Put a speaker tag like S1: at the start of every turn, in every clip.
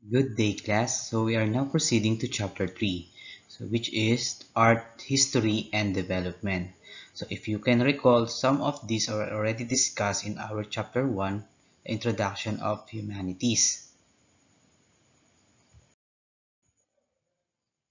S1: Good day, class. So we are now proceeding to chapter 3, which is art, history, and development. So if you can recall, some of these are already discussed in our chapter 1, Introduction of Humanities.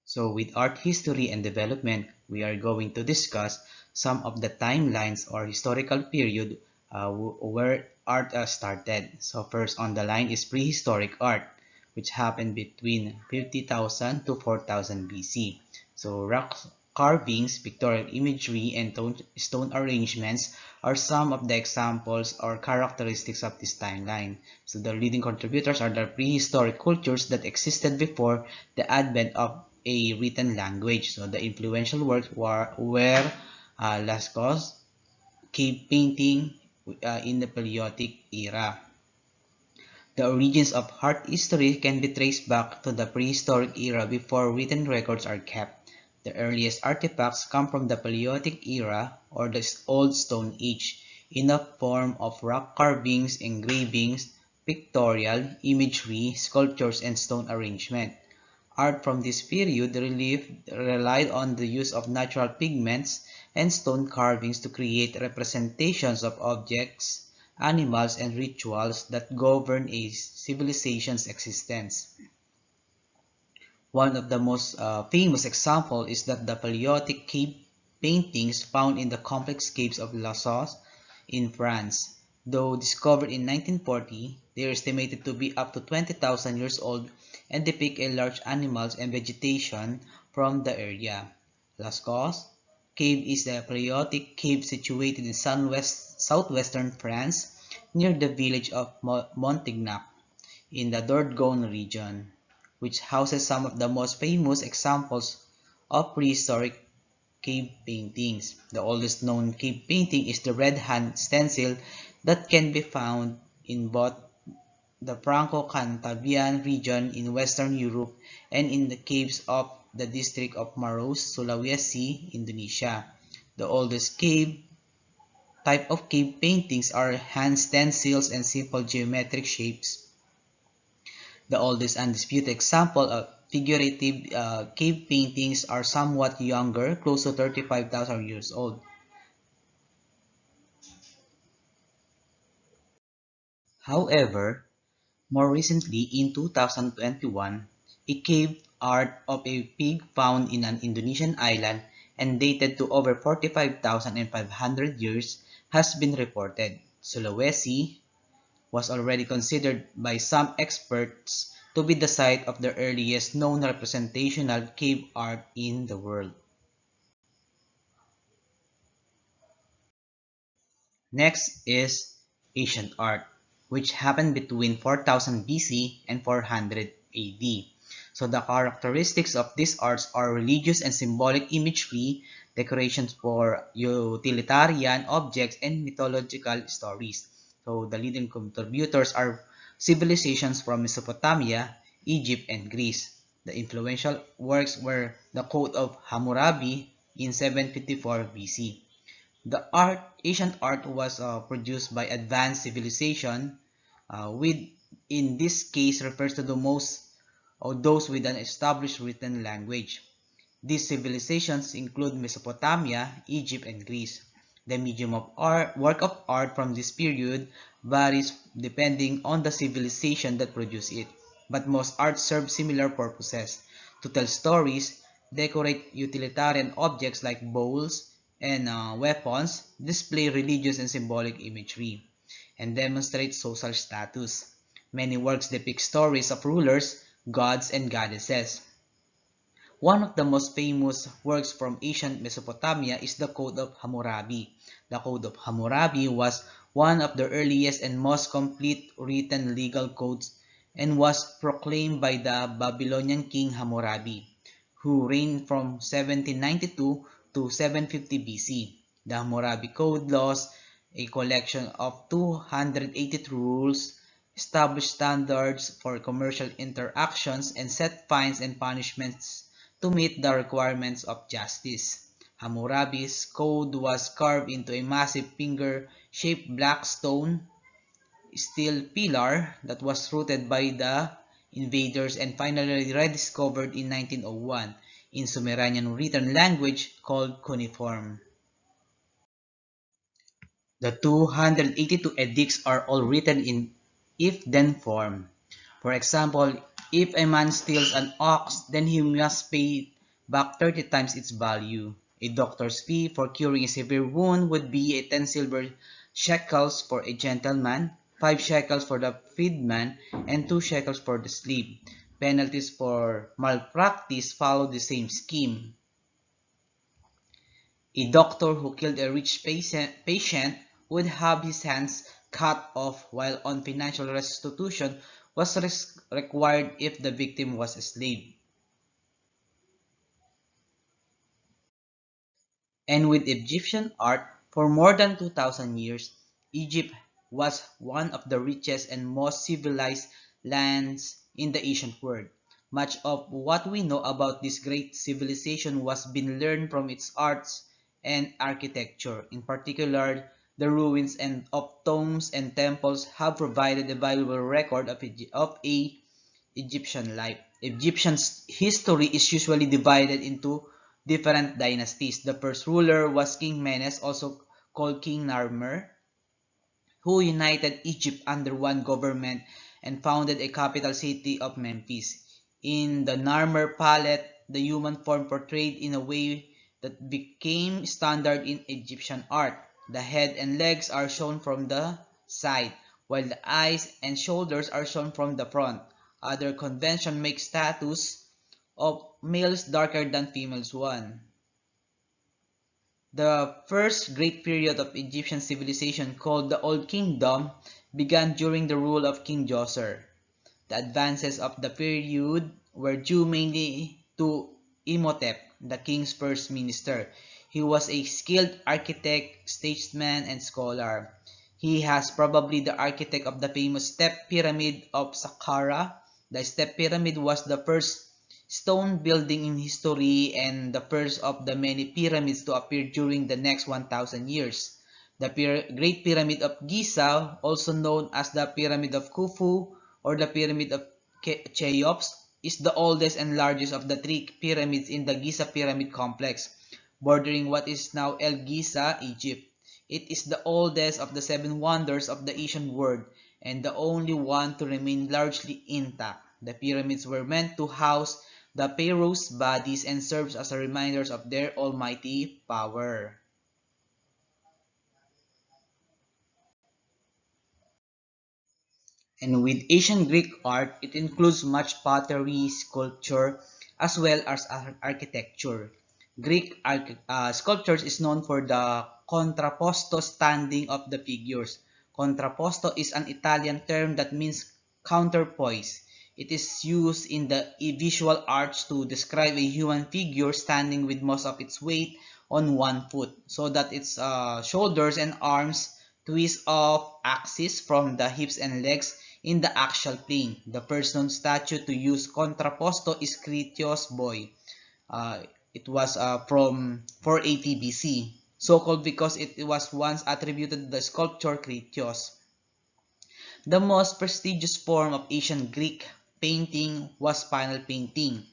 S1: So with art, history, and development, we are going to discuss some of the timelines or historical period where art started. So first on the line is prehistoric art, which happened between 50,000 to 4,000 BC. So rock carvings, pictorial imagery, and stone arrangements are some of the examples or characteristics of this timeline. So the leading contributors are the prehistoric cultures that existed before the advent of a written language. So the influential works were Lascaux, cave painting in the Paleolithic era. The origins of art history can be traced back to the prehistoric era before written records are kept. The earliest artifacts come from the Paleolithic era or the Old Stone Age in the form of rock carvings, engravings, pictorial, imagery, sculptures, and stone arrangement. Art from this period relied on the use of natural pigments and stone carvings to create representations of objects, animals, and rituals that govern a civilization's existence. One of the most famous examples is that the Paleolithic cave paintings found in the complex caves of Lascaux in France. Though discovered in 1940, they are estimated to be up to 20,000 years old and depict a large animals and vegetation from the area. Lascaux Cave is a Paleolithic cave situated in southwestern France near the village of Montignac in the Dordogne region, which houses some of the most famous examples of prehistoric cave paintings. The oldest known cave painting is the Red Hand stencil that can be found in both the Franco-Cantabrian region in Western Europe and in the caves of the district of Maros, Sulawesi, Indonesia. The oldest cave type of cave paintings are hand stencils and simple geometric shapes. The oldest undisputed example of figurative cave paintings are somewhat younger, close to 35,000 years old. However, more recently, in 2021, a cave art of a pig found in an Indonesian island and dated to over 45,500 years has been reported. Sulawesi was already considered by some experts to be the site of the earliest known representational cave art in the world. Next is ancient art, which happened between 4000 BC and 400 AD. So the characteristics of these arts are religious and symbolic imagery, decorations for utilitarian objects, and mythological stories. So the leading contributors are civilizations from Mesopotamia, Egypt, and Greece. The influential works were the Code of Hammurabi in 754 BC. Ancient art was produced by advanced civilization, with in this case refers to the most or those with an established written language. These civilizations include Mesopotamia, Egypt, and Greece. The medium of work of art from this period varies depending on the civilization that produced it, but most art serve similar purposes: to tell stories, decorate utilitarian objects like bowls and weapons, display religious and symbolic imagery, and demonstrate social status. Many works depict stories of rulers, gods, and goddesses. One of the most famous works from ancient Mesopotamia is the Code of Hammurabi. The Code of Hammurabi was one of the earliest and most complete written legal codes and was proclaimed by the Babylonian king Hammurabi, who reigned from 1792 to 750 BC. The Hammurabi Code laws, a collection of 282 rules, established standards for commercial interactions, and set fines and punishments to meet the requirements of justice. Hammurabi's code was carved into a massive finger-shaped black stone steel pillar that was rooted by the invaders, and finally rediscovered in 1901 in Sumerian written language called cuneiform. The 282 edicts are all written in if-then form. For example, if a man steals an ox, then he must pay back 30 times its value. A doctor's fee for curing a severe wound would be 10 silver shekels for a gentleman, 5 shekels for the freedman, and 2 shekels for the slave. Penalties for malpractice follow the same scheme. A doctor who killed a rich patient would have his hands cut off, while on financial restitution was required if the victim was a slave. And with Egyptian art, for more than 2,000 years, Egypt was one of the richest and most civilized lands in the ancient world. Much of what we know about this great civilization was been learned from its arts and architecture. In particular, the ruins of tombs and temples have provided a valuable record of a Egyptian life. Egyptian history is usually divided into different dynasties. The first ruler was King Menes, also called King Narmer, who united Egypt under one government and founded a capital city of Memphis. In the Narmer palette, the human form portrayed in a way that became standard in Egyptian art. The head and legs are shown from the side, while the eyes and shoulders are shown from the front. Other convention make statues of males darker than females one. The first great period of Egyptian civilization, called the Old Kingdom, began during the rule of King Djoser. The advances of the period were due mainly to Imhotep, the king's first minister. He was a skilled architect, statesman, and scholar. He has probably the architect of the famous Step Pyramid of Saqqara. The Step Pyramid was the first stone building in history and the first of the many pyramids to appear during the next 1,000 years. The Great Pyramid of Giza, also known as the Pyramid of Khufu or the Pyramid of Cheops, is the oldest and largest of the three pyramids in the Giza Pyramid complex, bordering what is now El Giza, Egypt. It is the oldest of the seven wonders of the Asian world and the only one to remain largely intact. The pyramids were meant to house the pharaoh's bodies and serves as a reminder of their almighty power. And with ancient Greek art, it includes much pottery, sculpture, as well as architecture. Greek sculptures is known for the contrapposto standing of the figures. Contrapposto is an Italian term that means counterpoise. It is used in the visual arts to describe a human figure standing with most of its weight on one foot, so that its shoulders and arms twist off axis from the hips and legs in the axial plane. The first known statue to use contrapposto is Critias boy. Uh, it was from 480 BC, so called because it was once attributed to the sculptor Critias. The most prestigious form of ancient Greek painting was panel painting,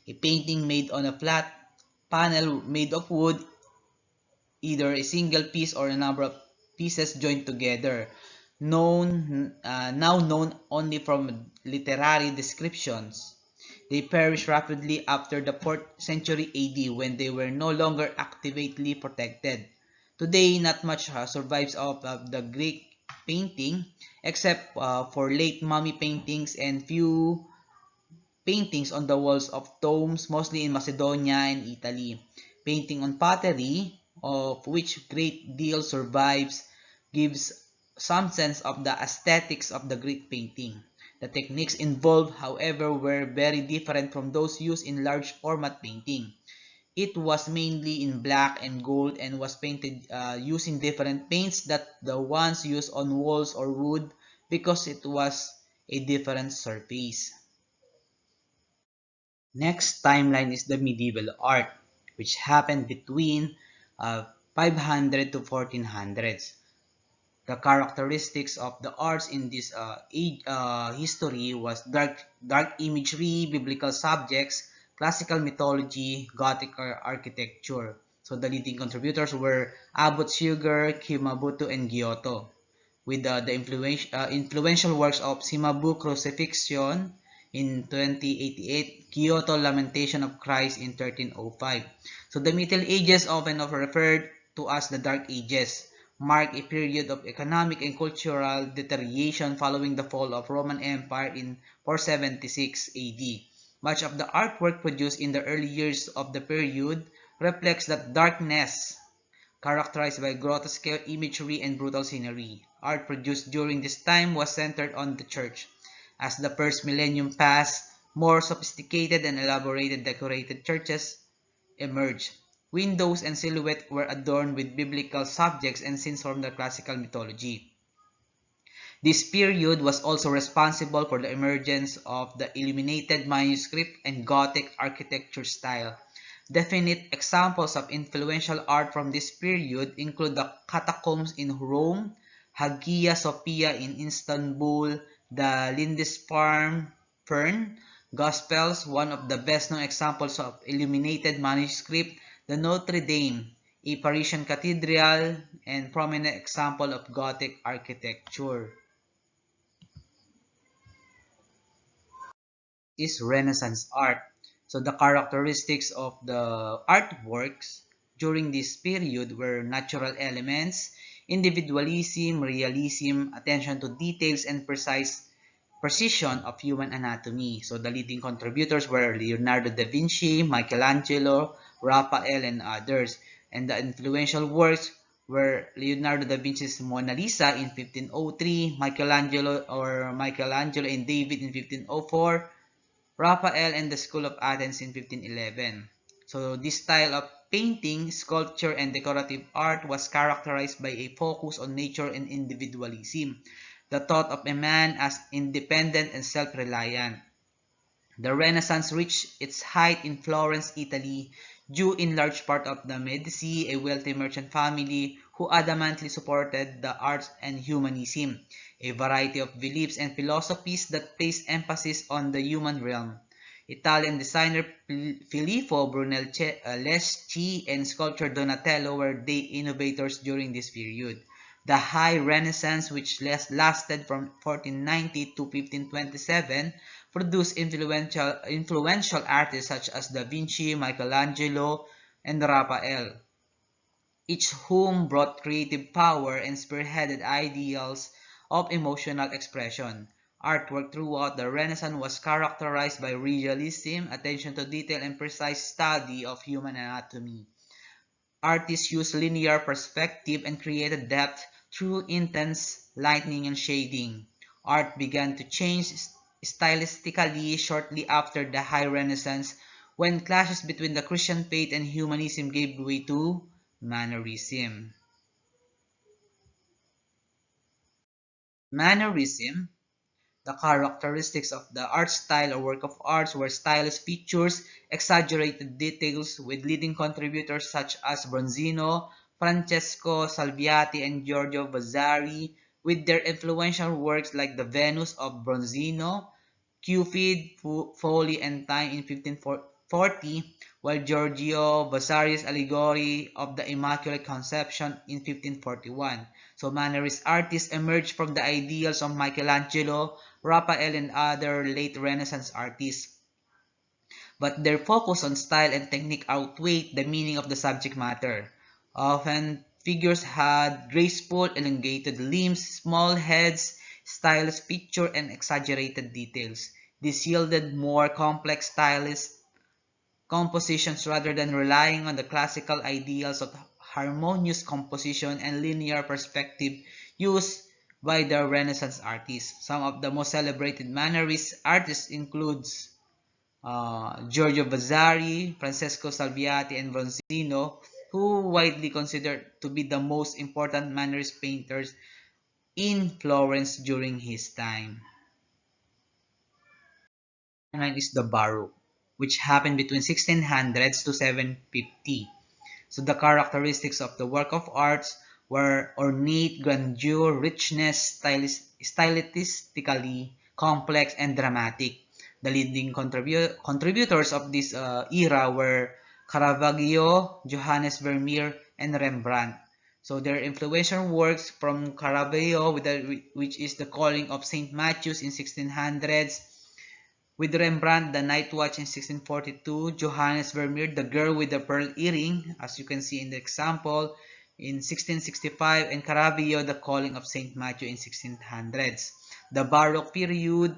S1: a painting made on a flat panel made of wood, either a single piece or a number of pieces joined together, now known only from literary descriptions. They perished rapidly after the 4th century AD when they were no longer actively protected. Today, not much survives of the Greek painting except for late mummy paintings and few paintings on the walls of tombs, mostly in Macedonia and Italy. Painting on pottery, of which great deal survives, gives some sense of the aesthetics of the Greek painting. The techniques involved, however, were very different from those used in large format painting. It was mainly in black and gold and was painted using different paints that the ones used on walls or wood because it was a different surface. Next timeline is the medieval art, which happened between 500 to 1400s. The characteristics of the arts in this history was dark imagery, biblical subjects, classical mythology, Gothic architecture. So the leading contributors were Abbot Suger, Kimabuto, and Giotto, with the influential works of Cimabue Crucifixion in 2088, Giotto Lamentation of Christ in 1305. So the Middle Ages, often referred to as the Dark Ages, mark a period of economic and cultural deterioration following the fall of Roman Empire in 476 AD. Much of the artwork produced in the early years of the period reflects that darkness, characterized by grotesque imagery and brutal scenery. Art produced during this time was centered on the church. As the first millennium passed, more sophisticated and elaborated decorated churches emerged. Windows and silhouette were adorned with biblical subjects and scenes from the classical mythology. This period was also responsible for the emergence of the illuminated manuscript and Gothic architecture style. Definite examples of influential art from this period include the catacombs in Rome, Hagia Sophia in Istanbul, the Lindisfarne Fern Gospels, one of the best-known examples of illuminated manuscript, the Notre Dame, a Parisian cathedral, and prominent example of Gothic architecture. Is Renaissance art. So the characteristics of the artworks during this period were natural elements, individualism, realism, attention to details, and precise precision of human anatomy. So the leading contributors were Leonardo da Vinci, Michelangelo, Raphael, and others. And the influential works were Leonardo da Vinci's Mona Lisa in 1503, Michelangelo and David in 1504, Raphael and the School of Athens in 1511. So this style of painting, sculpture, and decorative art was characterized by a focus on nature and individualism, the thought of a man as independent and self-reliant. The Renaissance reached its height in Florence, Italy, due in large part of the Medici, a wealthy merchant family who adamantly supported the arts and humanism, a variety of beliefs and philosophies that placed emphasis on the human realm. Italian designer Filippo Brunelleschi and sculptor Donatello were the innovators during this period. The High Renaissance, which lasted from 1490 to 1527, produced influential artists such as Da Vinci, Michelangelo, and Raphael, each whom brought creative power and spearheaded ideals of emotional expression. Artwork throughout the Renaissance was characterized by realism, attention to detail, and precise study of human anatomy. Artists used linear perspective and created depth through intense lighting and shading. Art began to change stylistically shortly after the High Renaissance, when clashes between the Christian faith and humanism gave way to Mannerism. Mannerism, the characteristics of the art style or work of arts were stylish features, exaggerated details, with leading contributors such as Bronzino, Francesco Salviati, and Giorgio Vasari, with their influential works like the Venus of Bronzino, Cupid, Folly, and Time in 1540, while Giorgio Vasari's allegory of the Immaculate Conception in 1541. So Mannerist artists emerged from the ideals of Michelangelo, Raphael, and other late Renaissance artists, but their focus on style and technique outweighed the meaning of the subject matter. Often, figures had graceful, elongated limbs, small heads, stylish features, and exaggerated details. This yielded more complex stylist compositions rather than relying on the classical ideals of harmonious composition and linear perspective used by the Renaissance artists. Some of the most celebrated Mannerist artists includes Giorgio Vasari, Francesco Salviati, and Bronzino, who widely considered to be the most important Mannerist painters in Florence during his time. Timeline is the Baroque, which happened between 1600s to 750. So the characteristics of the work of arts were ornate, grandeur, richness, stylistically complex, and dramatic. The leading contributors of this era were Caravaggio, Johannes Vermeer, and Rembrandt. So their influential works from Caravaggio, which is the Calling of St. Matthews in 1600s, with Rembrandt, The Night Watch in 1642, Johannes Vermeer, The Girl with the Pearl Earring, as you can see in the example, in 1665, and Caravaggio, The Calling of St. Matthew in 1600s. The Baroque period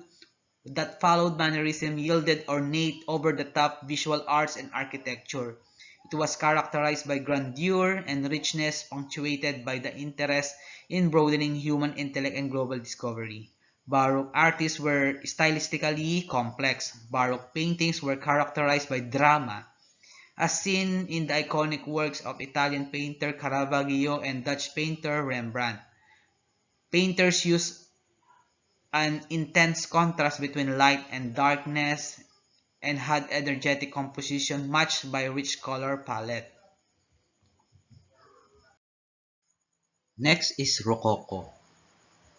S1: that followed Mannerism yielded ornate, over-the-top visual arts and architecture. It was characterized by grandeur and richness, punctuated by the interest in broadening human intellect and global discovery. Baroque artists were stylistically complex. Baroque paintings were characterized by drama, as seen in the iconic works of Italian painter Caravaggio and Dutch painter Rembrandt. Painters used an intense contrast between light and darkness and had energetic composition matched by rich color palette. Next is Rococo,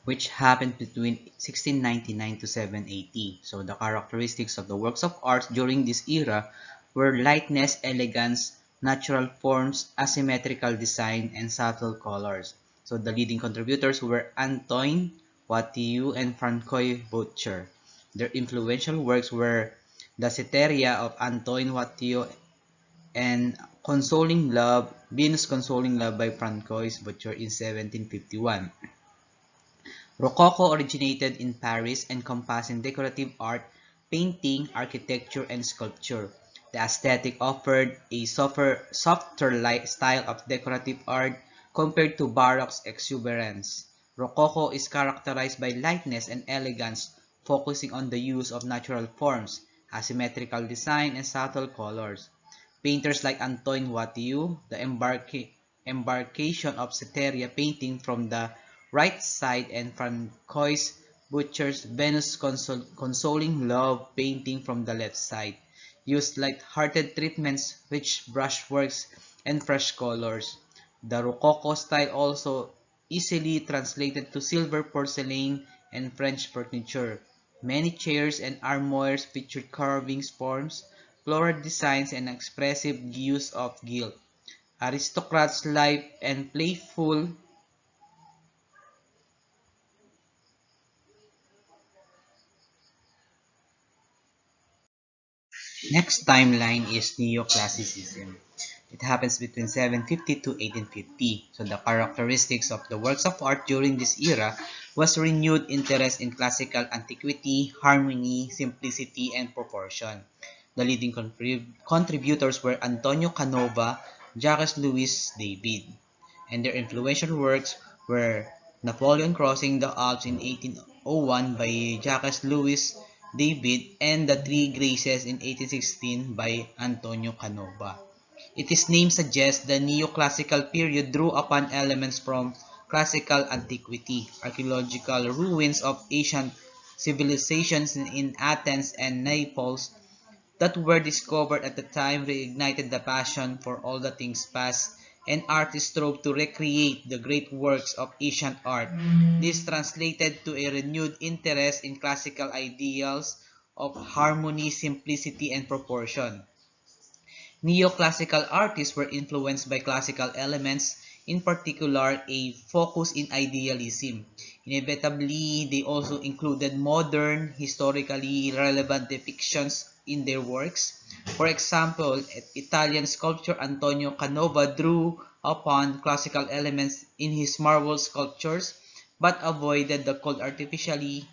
S1: which happened between 1699 to 780. So the characteristics of the works of art during this era were lightness, elegance, natural forms, asymmetrical design, and subtle colors. So the leading contributors were Antoine Watteau and Francois Boucher. Their influential works were The Cytherea of Antoine Watteau and Consoling Love, Venus Consoling Love by Francois Boucher in 1751. Rococo originated in Paris, encompassing decorative art, painting, architecture, and sculpture. The aesthetic offered a softer light style of decorative art compared to Baroque's exuberance. Rococo is characterized by lightness and elegance, focusing on the use of natural forms, asymmetrical design, and subtle colors. Painters like Antoine Watteau, the embarkation of Cytherea painting from the right side, and Francois Butcher's Venus Consoling Love painting from the left side, used light-hearted treatments, rich brushworks, and fresh colors. The Rococo style also easily translated to silver porcelain and French furniture. Many chairs and armoires featured carvings forms, floral designs, and expressive use of gilt. Aristocrats' life and playful. Next timeline is Neoclassicism. It happens between 750 to 1850. So the characteristics of the works of art during this era was renewed interest in classical antiquity, harmony, simplicity, and proportion. The leading contributors were Antonio Canova, Jacques Louis David, and their influential works were Napoleon Crossing the Alps in 1801 by Jacques Louis David and The Three Graces in 1816 by Antonio Canova. Its name suggests the neoclassical period drew upon elements from classical antiquity. Archaeological ruins of ancient civilizations in Athens and Naples that were discovered at the time reignited the passion for all the things past, and artists strove to recreate the great works of ancient art. This translated to a renewed interest in classical ideals of harmony, simplicity, and proportion. Neoclassical artists were influenced by classical elements, in particular a focus in idealism. Inevitably, they also included modern, historically relevant depictions in their works. For example, Italian sculptor Antonio Canova drew upon classical elements in his marble sculptures, but avoided the cold artificially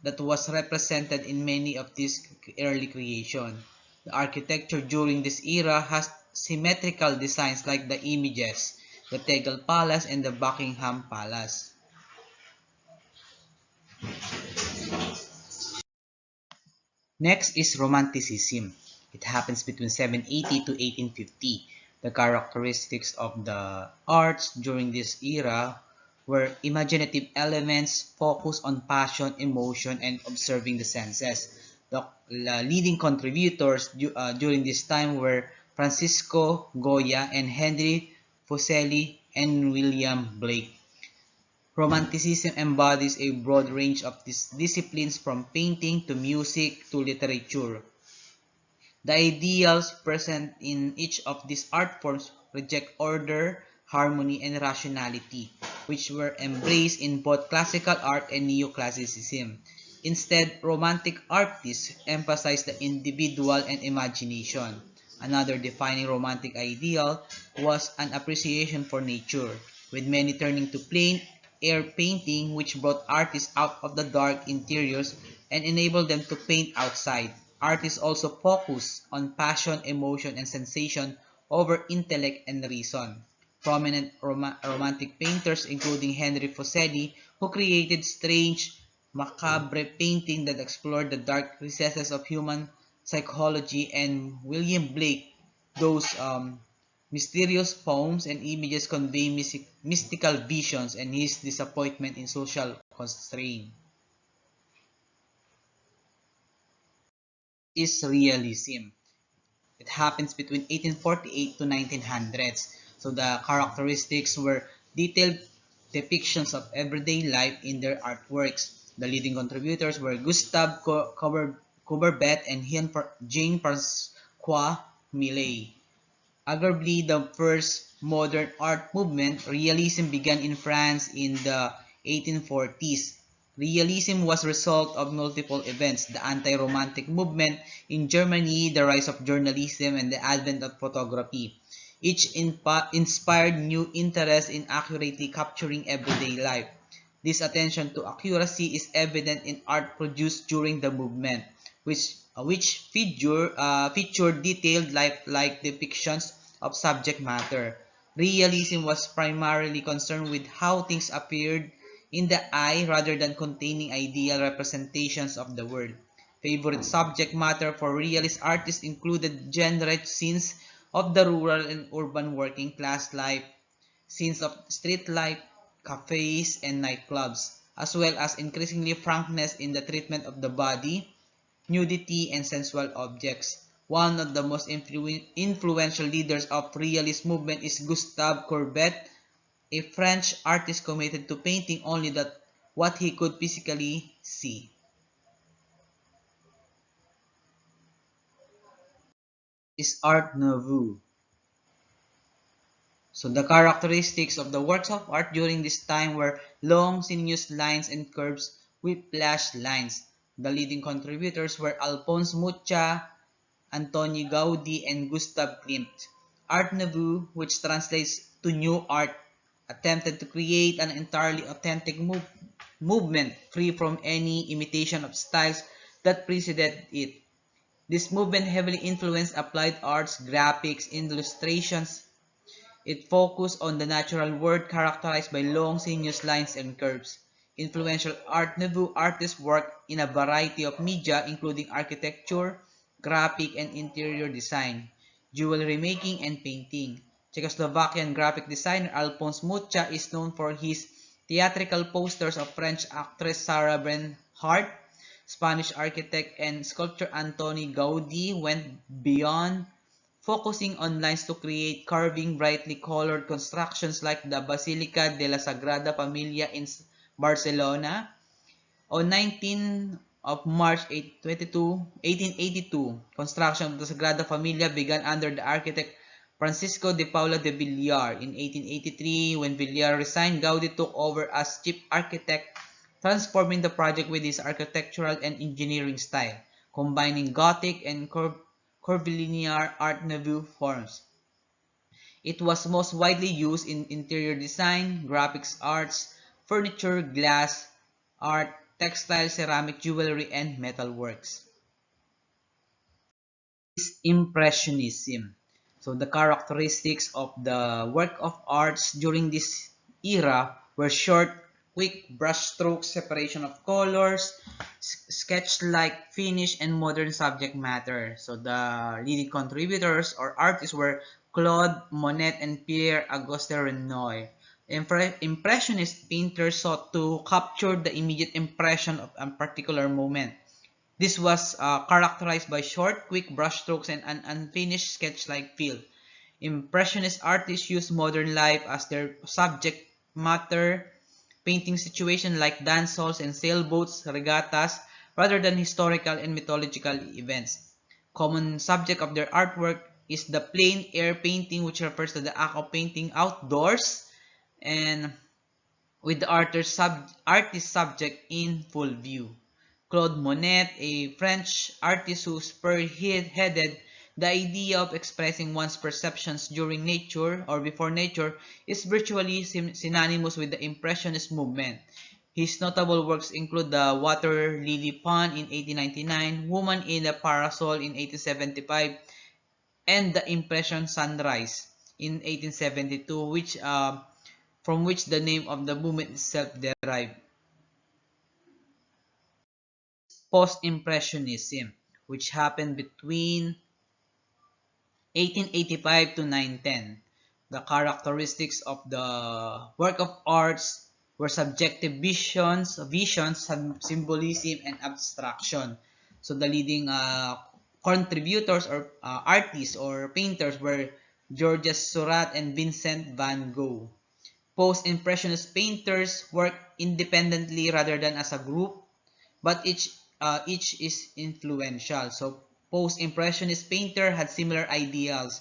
S1: that was represented in many of these early creations. The architecture during this era has symmetrical designs like the images, the Tegel Palace and the Buckingham Palace. Next is Romanticism. It happens between 780 to 1850. The characteristics of the arts during this era were imaginative elements, focus on passion, emotion, and observing the senses. The leading contributors during this time were Francisco Goya and Henry Fuseli. and William Blake. Romanticism embodies a broad range of disciplines from painting to music to literature. The ideals present in each of these art forms reject order, harmony, and rationality, which were embraced in both classical art and neoclassicism. Instead, Romantic artists emphasize the individual and imagination. Another defining Romantic ideal was an appreciation for nature, with many turning to plain air painting, which brought artists out of the dark interiors and enabled them to paint outside. Artists also focus on passion, emotion, and sensation over intellect and reason. Prominent Romantic painters, including Henry Fuseli, who created strange, macabre painting that explored the dark recesses of human psychology, and William Blake, those mysterious poems and images convey mystical visions and his disappointment in social constraint. Is realism. It happens between 1848 to 1900s. So the characteristics were detailed depictions of everyday life in their artworks. The leading contributors were Gustave Courbet and Jean-François Millet. Arguably the first modern art movement, Realism began in France in the 1840s. Realism was a result of multiple events: the anti-romantic movement in Germany, the rise of journalism, and the advent of photography. Each inspired new interest in accurately capturing everyday life. This attention to accuracy is evident in art produced during the movement, which featured detailed lifelike depictions of subject matter. Realism was primarily concerned with how things appeared in the eye rather than containing ideal representations of the world. Favorite subject matter for realist artists included genre scenes of the rural and urban working class life, scenes of street life, cafes, and nightclubs, as well as increasingly frankness in the treatment of the body, nudity, and sensual objects. One of the most influential leaders of realist movement is Gustave Courbet, a French artist committed to painting only that what he could physically see. Is Art Nouveau. So the characteristics of the works of art during this time were long, sinuous lines and curves with flash lines. The leading contributors were Alphonse Mucha, Antoni Gaudi, and Gustav Klimt. Art Nouveau, which translates to new art, attempted to create an entirely authentic movement free from any imitation of styles that preceded it. This movement heavily influenced applied arts, graphics, illustrations. It focused on the natural world characterized by long, sinuous lines and curves. Influential Art Nouveau artists worked in a variety of media, including architecture, graphic and interior design, jewelry making, and painting. Czechoslovakian graphic designer Alphonse Mucha is known for his theatrical posters of French actress Sarah Bernhardt. Spanish architect and sculptor Antoni Gaudí went beyond, focusing on lines to create carving brightly colored constructions like the Basilica de la Sagrada Familia in Barcelona. On 19 of March 1882, construction of the Sagrada Familia began under the architect Francisco de Paula de Villar. In 1883, when Villar resigned, Gaudí took over as chief architect, transforming the project with his architectural and engineering style, combining Gothic and curvilinear Art Nouveau forms. It was most widely used in interior design, graphics arts, furniture, glass art, textile, ceramic, jewelry, and metalworks. Is Impressionism. So the characteristics of the work of arts during this era were short, quick brushstrokes, separation of colors, sketch-like finish, and modern subject matter. So the leading contributors or artists were Claude Monet and Pierre-Auguste Renoir. Impressionist painters sought to capture the immediate impression of a particular moment. This was characterized by short, quick brushstrokes and an unfinished sketch-like feel. Impressionist artists use modern life as their subject matter, painting situations like dance halls and sailboats, regattas, rather than historical and mythological events. Common subject of their artwork is the plein air painting, which refers to the act of painting outdoors and with the artist subject in full view. Claude Monet, a French artist who spearheaded the idea of expressing one's perceptions during nature or before nature, is virtually synonymous with the Impressionist movement. His notable works include The Water Lily Pond in 1899, Woman in a Parasol in 1875, and The Impression Sunrise in 1872, from which the name of the movement itself derived. Post-Impressionism, which happened between 1885 to 910. The characteristics of the work of arts were subjective visions, symbolism, and abstraction. So the leading contributors or artists or painters were Georges Seurat and Vincent van Gogh. Post-Impressionist painters work independently rather than as a group, but each is influential. So post-impressionist painter had similar ideals.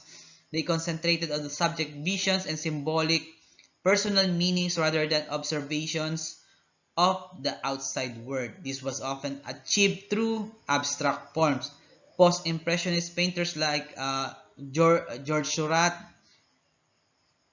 S1: They concentrated on the subject visions and symbolic personal meanings rather than observations of the outside world. This was often achieved through abstract forms. Post-impressionist painters like George Seurat,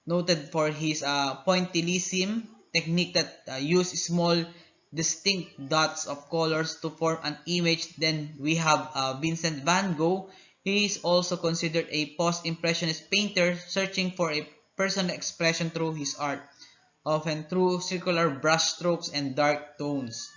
S1: noted for his pointillism technique that used small distinct dots of colors to form an image. Then we have Vincent van Gogh. He is also considered a post-impressionist painter searching for a personal expression through his art, often through circular brushstrokes and dark tones.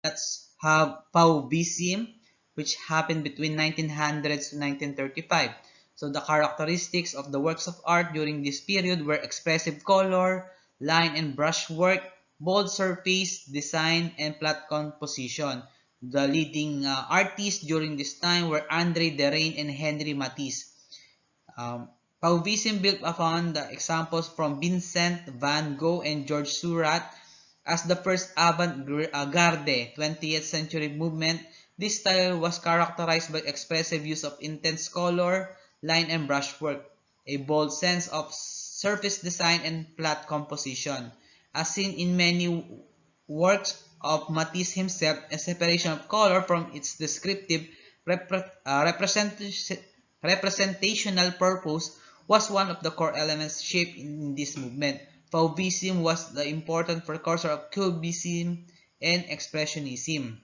S1: Let's have Fauvism, which happened between 1900s to 1935. So the characteristics of the works of art during this period were expressive color, line and brush work, bold surface design, and flat composition. The leading artists during this time were André Derain and Henri Matisse. Fauvism built upon the examples from Vincent van Gogh and George Seurat as the first avant-garde 20th century movement. This style was characterized by expressive use of intense color, line and brushwork, a bold sense of surface design and flat composition. As seen in many works of Matisse himself, a separation of color from its descriptive representational purpose was one of the core elements shaped in this movement. Fauvism was the important precursor of Cubism and Expressionism,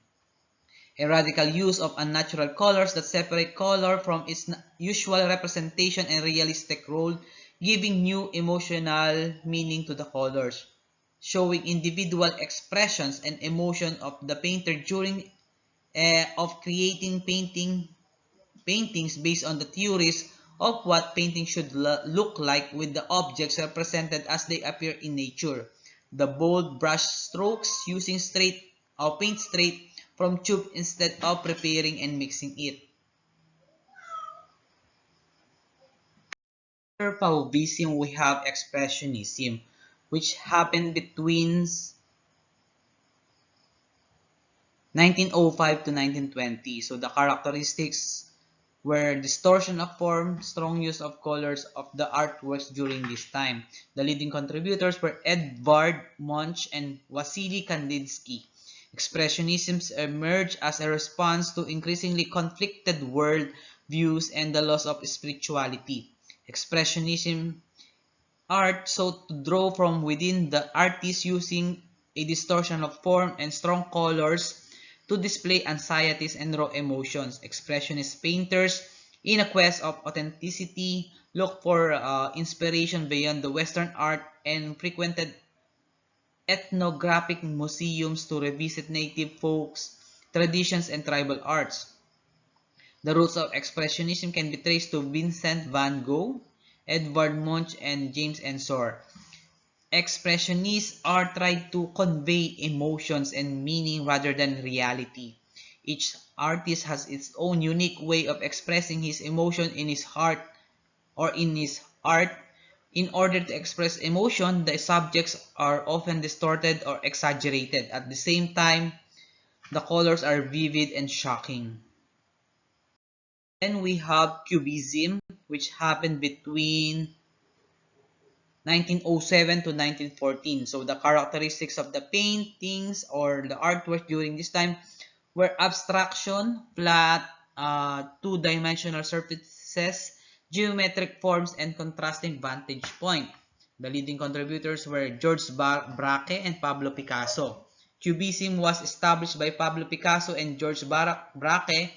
S1: a radical use of unnatural colors that separate color from its usual representation and realistic role, giving new emotional meaning to the colors, showing individual expressions and emotion of the painter during of creating paintings based on the theories of what painting should look like with the objects represented as they appear in nature. The bold brush strokes using straight or paint straight from tube instead of preparing and mixing it. After Fauvism, we have Expressionism, which happened between 1905 to 1920. So the characteristics were distortion of form, strong use of colors of the artworks during this time. The leading contributors were Edvard Munch and Wassily Kandinsky. Expressionism emerged as a response to increasingly conflicted world views and the loss of spirituality. Expressionism art sought to draw from within the artist using a distortion of form and strong colors to display anxieties and raw emotions. Expressionist painters, in a quest of authenticity, looked for inspiration beyond the Western art and frequented ethnographic museums to revisit native folks, traditions, and tribal arts. The roots of Expressionism can be traced to Vincent van Gogh, Edvard Munch, and James Ensor. Expressionists are tried to convey emotions and meaning rather than reality. Each artist has its own unique way of expressing his emotion in his heart or in his art. In order to express emotion, the subjects are often distorted or exaggerated. At the same time, the colors are vivid and shocking. Then we have Cubism, which happened between 1907 to 1914. So the characteristics of the paintings or the artwork during this time were abstraction, flat, two-dimensional surfaces, geometric forms, and contrasting vantage point. The leading contributors were George Braque and Pablo Picasso. Cubism was established by Pablo Picasso and George Braque,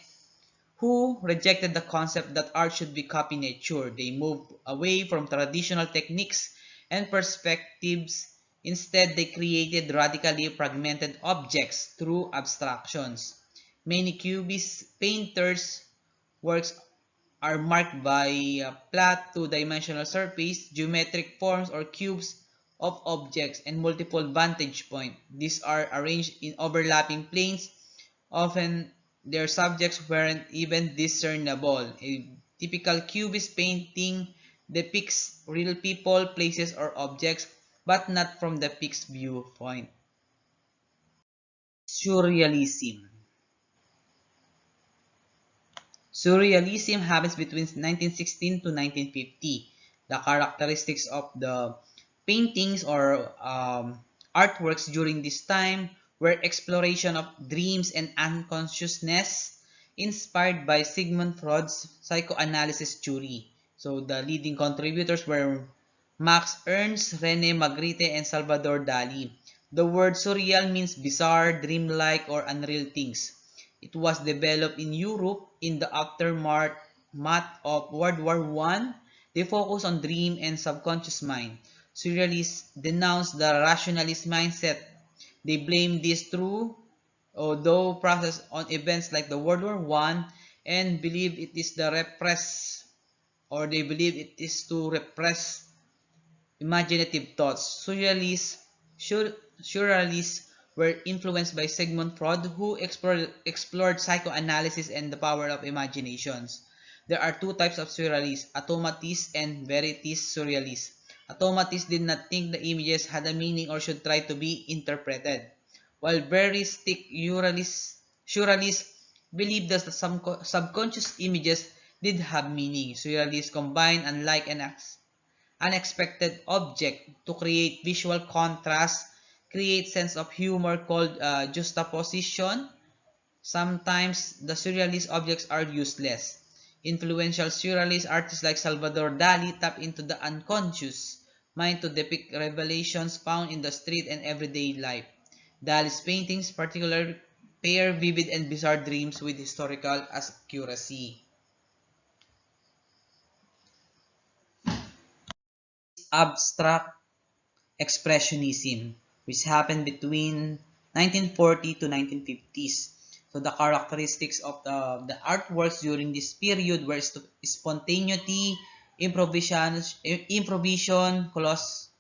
S1: who rejected the concept that art should be copy nature. They moved away from traditional techniques and perspectives. Instead, they created radically fragmented objects through abstractions. Many Cubist painters' works are marked by flat two-dimensional surface, geometric forms or cubes of objects, and multiple vantage points. These are arranged in overlapping planes. Often, their subjects weren't even discernible. A typical Cubist painting depicts real people, places, or objects, but not from the fixed viewpoint. Surrealism. Surrealism happens between 1916 to 1950. The characteristics of the paintings or artworks during this time were exploration of dreams and unconsciousness inspired by Sigmund Freud's psychoanalysis theory. So the leading contributors were Max Ernst, René Magritte, and Salvador Dali. The word surreal means bizarre, dreamlike, or unreal things. It was developed in Europe in the aftermath of World War I. They focus on dream and subconscious mind. Surrealists denounce the rationalist mindset. They blame this through although process on events like the World War I and believe it is the repress or they believe it is to repress imaginative thoughts. Surrealists were influenced by Sigmund Freud, who explored psychoanalysis and the power of imaginations. There are two types of surrealists, automatists and veritist surrealists. Automatists did not think the images had a meaning or should try to be interpreted, while veristic surrealists believed that some subconscious images did have meaning. Surrealists combine unlike and unexpected object to create visual contrast, create sense of humor called juxtaposition. Sometimes the surrealist objects are useless. Influential surrealist artists like Salvador Dali tap into the unconscious mind to depict revelations found in the street and everyday life. Dali's paintings particularly pair vivid and bizarre dreams with historical accuracy. Abstract Expressionism, which happened between 1940 to 1950s. So the characteristics of the artworks during this period were spontaneity, improvisation,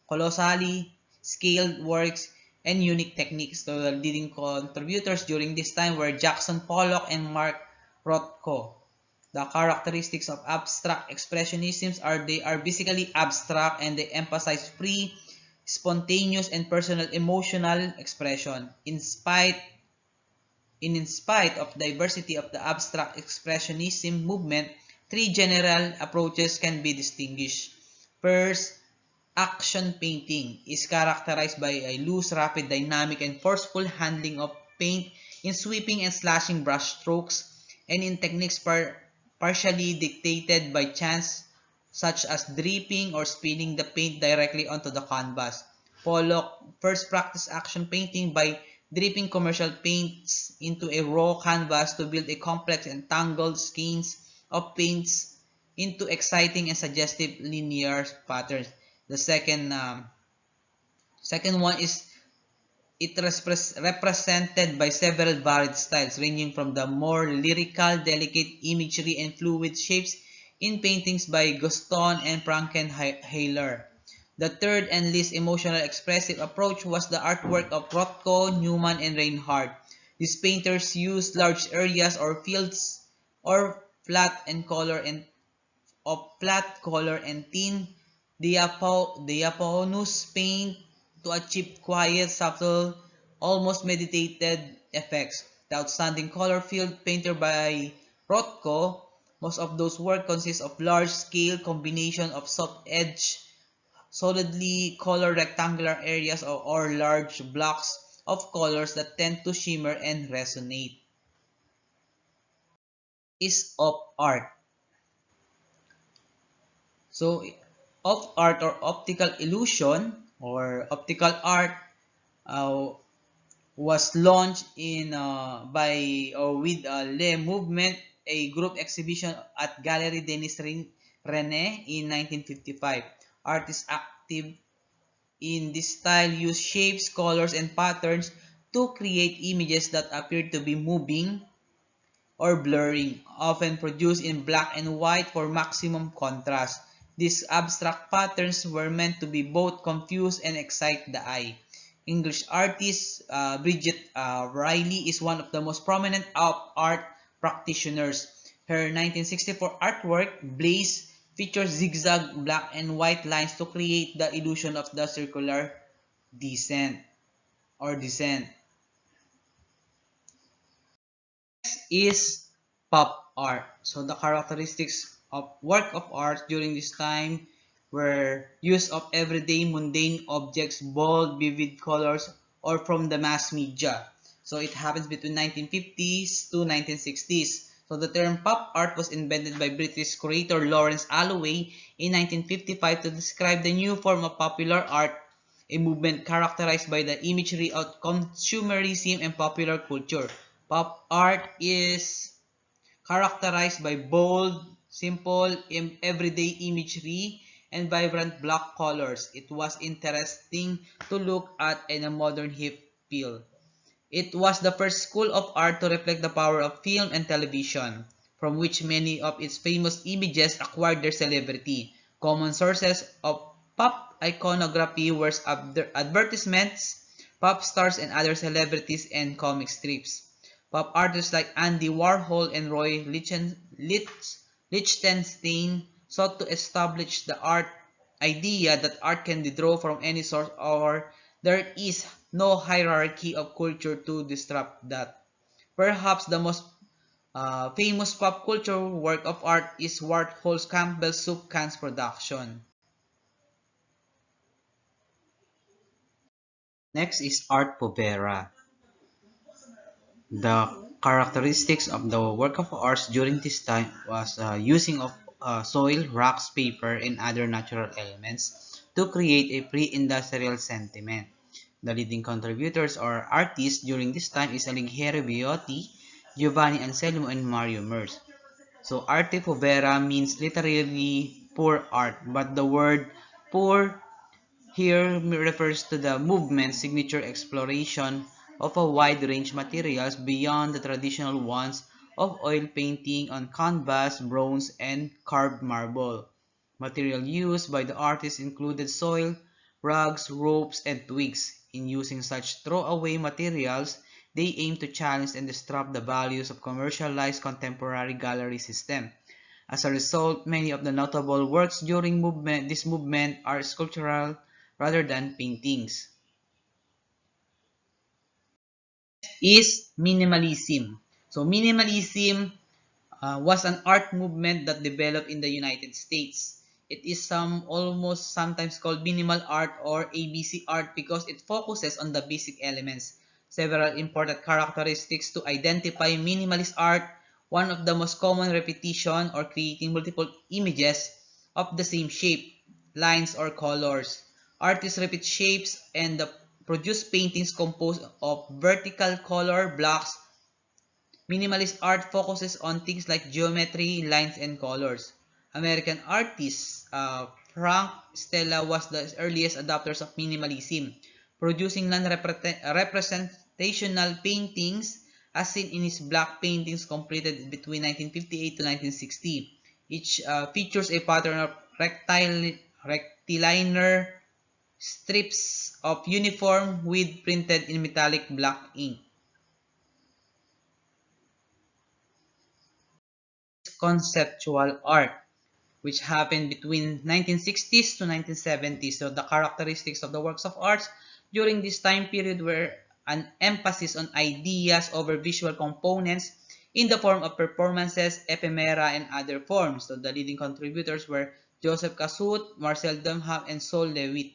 S1: colossally scaled works, and unique techniques. So the leading contributors during this time were Jackson Pollock and Mark Rothko. The characteristics of abstract expressionisms are they are basically abstract and they emphasize free, spontaneous, and personal emotional expression. In spite of diversity of the abstract expressionism movement, three general approaches can be distinguished. First, action painting is characterized by a loose, rapid, dynamic, and forceful handling of paint in sweeping and slashing brush strokes and in techniques partially dictated by chance, such as dripping or spilling the paint directly onto the canvas. Pollock first practiced action painting by dripping commercial paints into a raw canvas to build a complex and tangled skeins of paints into exciting and suggestive linear patterns. The second one is it represented by several varied styles, ranging from the more lyrical, delicate imagery and fluid shapes in paintings by Guston and Frankenheiler. The third and least emotional expressive approach was the artwork of Rothko, Newman, and Reinhardt. These painters used large areas or fields or flat color and thin diaphanous paint to achieve quiet, subtle, almost meditated effects. The outstanding color field painted by Rothko, most of those work consist of large-scale combination of soft-edge, solidly colored rectangular areas or large blocks of colors that tend to shimmer and resonate. Is of art. So, of art or optical illusion or optical art uh, was launched in by or with Le Movement, a group exhibition at Galerie Denis René in 1955. Artists active in this style use shapes, colors, and patterns to create images that appear to be moving or blurring, often produced in black and white for maximum contrast. These abstract patterns were meant to be both confuse and excite the eye. English artist Bridget Riley is one of the most prominent art practitioners. Her 1964 artwork, Blaze, features zigzag black and white lines to create the illusion of the circular descent or descent. Is pop art. So the characteristics of work of art during this time were use of everyday mundane objects, bold, vivid colors, or from the mass media. So it happens between 1950s to 1960s. So the term pop art was invented by British curator Lawrence Alloway in 1955 to describe the new form of popular art, a movement characterized by the imagery of consumerism and popular culture. Pop art is characterized by bold, simple, everyday imagery and vibrant block colors. It was interesting to look at in a modern hip feel. It was the first school of art to reflect the power of film and television, from which many of its famous images acquired their celebrity. Common sources of pop iconography were advertisements, pop stars and other celebrities, and comic strips. Pop artists like Andy Warhol and Roy Lichtenstein sought to establish the art idea that art can be drawn from any source or there is no hierarchy of culture to disrupt that. Perhaps the most famous pop culture work of art is Warhol's Campbell's Soup Cans production. Next is Art Povera. The characteristics of the work of art during this time was using of soil, rocks, paper, and other natural elements to create a pre-industrial sentiment. The leading contributors or artists during this time is Alighieri Biotti, Giovanni Anselmo, and Mario Merz. So arte povera means literally poor art, but the word poor here refers to the movement's signature exploration of a wide range of materials beyond the traditional ones of oil painting on canvas, bronze, and carved marble. Material used by the artist included soil, rugs, ropes, and twigs. In using such throwaway materials, they aim to challenge and disrupt the values of commercialized contemporary gallery system. As a result, many of the notable works during this movement are sculptural rather than paintings. Is minimalism. So minimalism was an art movement that developed in the United States. It is almost sometimes called minimal art or ABC art because it focuses on the basic elements. Several important characteristics to identify minimalist art. One of the most common repetition or creating multiple images of the same shape, lines or colors. Artists repeat shapes and produce paintings composed of vertical color blocks. Minimalist art focuses on things like geometry, lines, and colors. American artist Frank Stella was the earliest adopters of minimalism, producing non-representational paintings as seen in his black paintings completed between 1958 to 1960. Each features a pattern of rectilinear strips of uniform with printed in metallic black ink. conceptual art, which happened between 1960s to 1970s. So the characteristics of the works of arts during this time period were an emphasis on ideas over visual components in the form of performances, ephemera, and other forms. So the leading contributors were Joseph Cassuth, Marcel Duchamp, and Sol LeWitt.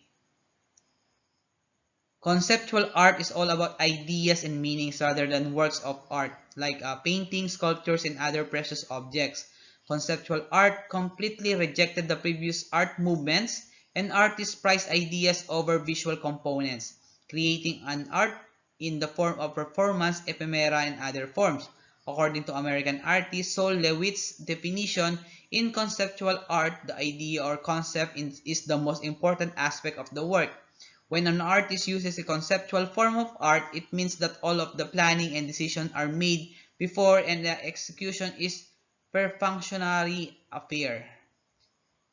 S1: Conceptual art is all about ideas and meanings rather than works of art, like paintings, sculptures, and other precious objects. Conceptual art completely rejected the previous art movements, and artists prized ideas over visual components, creating an art in the form of performance, ephemera, and other forms. According to American artist Sol LeWitt's definition, in conceptual art, the idea or concept is the most important aspect of the work. When an artist uses a conceptual form of art, it means that all of the planning and decisions are made before and the execution is perfunctory affair.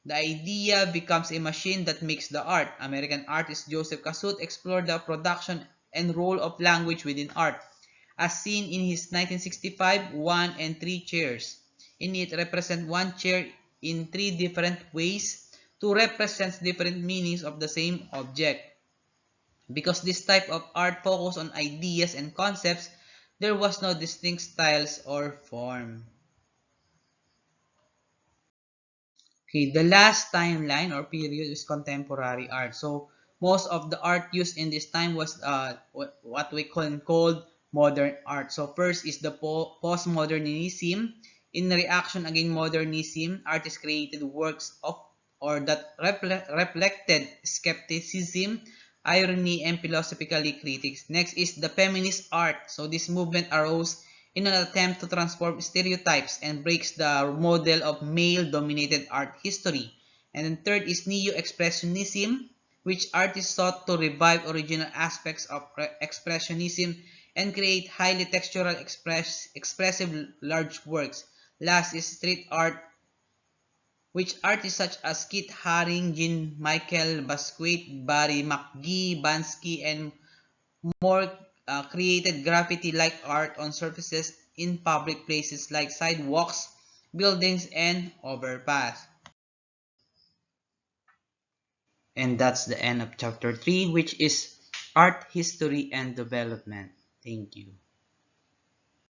S1: The idea becomes a machine that makes the art. American artist Joseph Cassuth explored the production and role of language within art, as seen in his 1965 One and Three Chairs. In it represents one chair in three different ways to represent different meanings of the same object. Because this type of art focused on ideas and concepts, there was no distinct styles or form. Okay, the last timeline or period is contemporary art. So most of the art used in this time was what we called modern art. So first is the postmodernism. In reaction against modernism, artists created works of or that reflected skepticism, irony, and philosophically critics. Next is the feminist art. So this movement arose in an attempt to transform stereotypes and breaks the model of male-dominated art history. And then third is Neo-Expressionism, which artists sought to revive original aspects of Expressionism and create highly textural, expressive large works. Last is street art, which artists such as Kit Haring, Jean-Michel Basquiat, Barry McGee, Bansky, and more created graffiti-like art on surfaces in public places like sidewalks, buildings, and overpass. And that's the end of chapter 3, which is art history and development. Thank you.